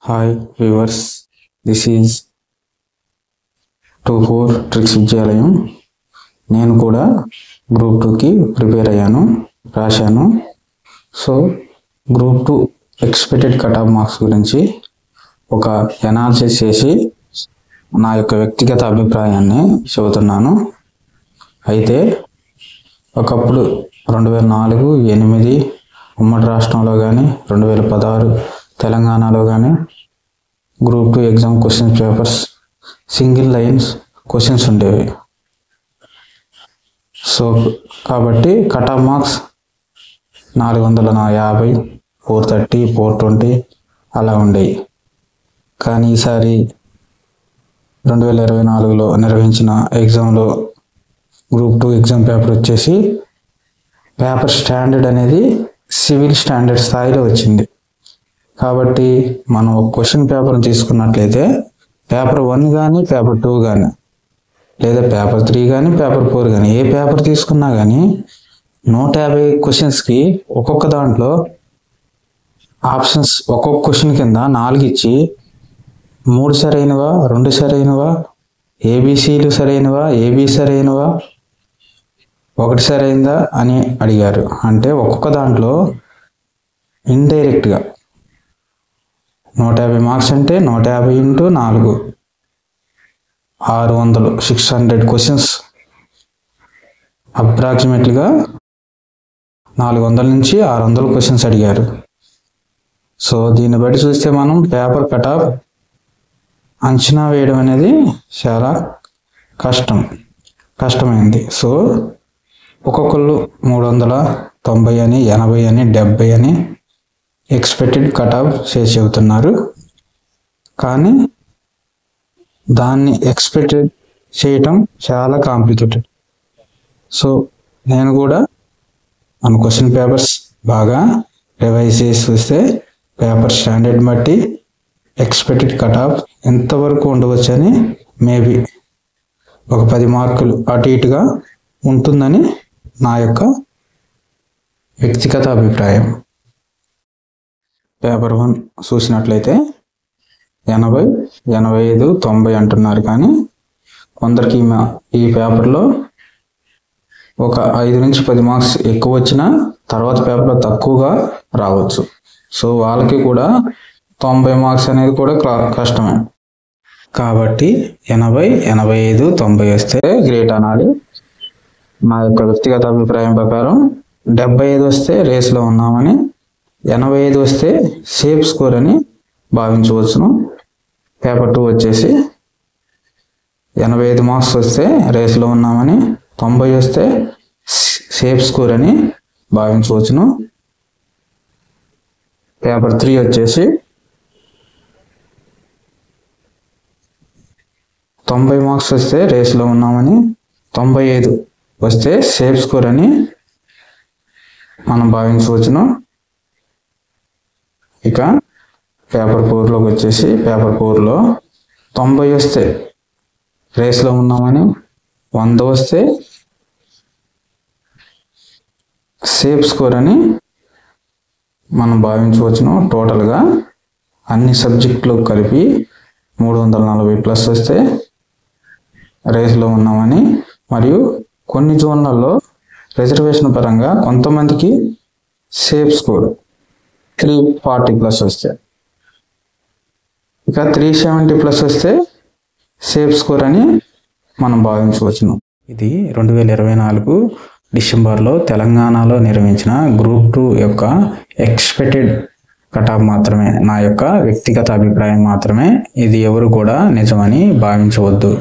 Hi viewers, this is 24 tricks విద్యాలయం. నేను కూడా గ్రూప్ 2కి ప్రిపేర్ అయ్యాను, రాశాను. So group 2 expected cut off marks గురించి ఒక ఎనాలిసిస్ చేసి నా యొక్క వ్యక్తిగత అభిప్రాయాన్ని చెబుతున్నాను. అయితే ఒకప్పుడు 2004, 2008 ఉమ్మడి రాష్ట్రంలో కానీ 2016 తెలంగాణలో కానీ group 2 exam question papers single lines questions ఉండేవి. సో కాబట్టి కట్ ఆఫ్ మార్క్స్ 450, 430, 420 అలా ఉండేవి. కానీ ఈసారి 2024లో నిర్వహించిన ఎగ్జామ్లో గ్రూప్ 2 ఎగ్జామ్ పేపర్ వచ్చేసి పేపర్ స్టాండర్డ్ అనేది సివిల్ స్టాండర్డ్ స్థాయిలో వచ్చింది. కాబట్టి మనం ఒక క్వశ్చన్ పేపర్ని తీసుకున్నట్లయితే పేపర్ 1 కానీ పేపర్ 2 కానీ లేదా పేపర్ 3 కానీ పేపర్ 4 కానీ ఏ పేపర్ తీసుకున్నా కానీ 150 క్వశ్చన్స్కి ఒక్కొక్క దాంట్లో ఆప్షన్స్ ఒక్కొక్క క్వశ్చన్ కింద 4 ఇచ్చి 3 సరైనవా, 2 సరైనవా, ఏబిసిలు సరైనవా, ఏబి సరైనవా, 1 సరైందా అని అడిగారు. అంటే ఒక్కొక్క దాంట్లో ఇండైరెక్ట్గా 150 మార్క్స్ అంటే 150 × 4 600, 600 క్వశ్చన్స్, అప్రాక్సిమేట్లీగా 400 నుంచి 600 క్వశ్చన్స్ అడిగారు. సో దీన్ని బట్టి చూస్తే మనం పేపర్ కట్ ఆఫ్ అంచనా వేయడం అనేది చాలా కష్టమైంది. సో ఒక్కొక్కళ్ళు 390 అని, 80 అని, 70 అని ఎక్స్పెక్టెడ్ కట్ ఆఫ్ చేసి చెబుతున్నారు. కానీ దాన్ని ఎక్స్పెక్టెడ్ చేయటం చాలా కాంప్లికేటెడ్. సో నేను కూడా మన క్వశ్చన్ పేపర్స్ బాగా రివైజ్ చేసి చూస్తే పేపర్ స్టాండర్డ్ బట్టి ఎక్స్పెక్టెడ్ కట్ ఆఫ్ ఎంతవరకు ఉండవచ్చు అని మేబీ ఒక 10 మార్కులు అటు ఇటుగా ఉంటుందని నా యొక్క వ్యక్తిగత అభిప్రాయం. పేపర్ 1 చూసినట్లయితే 80, 85, 90 అంటున్నారు. కానీ కొందరికి ఈ పేపర్లో ఒక 5 నుంచి 10 మార్క్స్ ఎక్కువ వచ్చినా తర్వాత పేపర్లో తక్కువగా రావచ్చు. సో వాళ్ళకి కూడా 90 మార్క్స్ అనేది కూడా కష్టమే. కాబట్టి 80, 85, 90 వస్తే గ్రేట్ అనాలి. నా యొక్క వ్యక్తిగత అభిప్రాయం ప్రకారం 75 వస్తే రేస్లో ఉన్నామని, 85 వస్తే సేఫ్ స్కోర్ అని భావించవచ్చును. పేపర్ 2 వచ్చేసి 85 మార్క్స్ వస్తే రేస్లో ఉన్నామని, 90 వస్తే సేఫ్ స్కోర్ అని భావించవచ్చును. పేపర్ 3 వచ్చేసి 90 మార్క్స్ వస్తే రేస్లో ఉన్నామని, 95 వస్తే సేఫ్ స్కోర్ అని మనం భావించవచ్చును. ఇక పేపర్ 4లోకి వచ్చేసి పేపర్ 4లో 90 వస్తే రేస్లో ఉన్నామని, 100 వస్తే సేఫ్ స్కోర్ అని మనం భావించవచ్చును. టోటల్గా అన్ని సబ్జెక్టులు కలిపి 340+ వస్తే రేస్లో ఉన్నామని, మరియు కొన్ని జోన్లలో రిజర్వేషన్ పరంగా కొంతమందికి సేఫ్ స్కోర్ 340+ వస్తే, ఇక 370+ వస్తే సేఫ్ స్కోర్ అని మనం భావించవచ్చును. ఇది 2024 డిసెంబర్లో తెలంగాణలో నిర్వహించిన గ్రూప్ 2 యొక్క ఎక్స్పెక్టెడ్ కట్ ఆఫ్ మాత్రమే. నా యొక్క వ్యక్తిగత అభిప్రాయం మాత్రమే. ఇది ఎవరు కూడా నిజమని భావించవద్దు.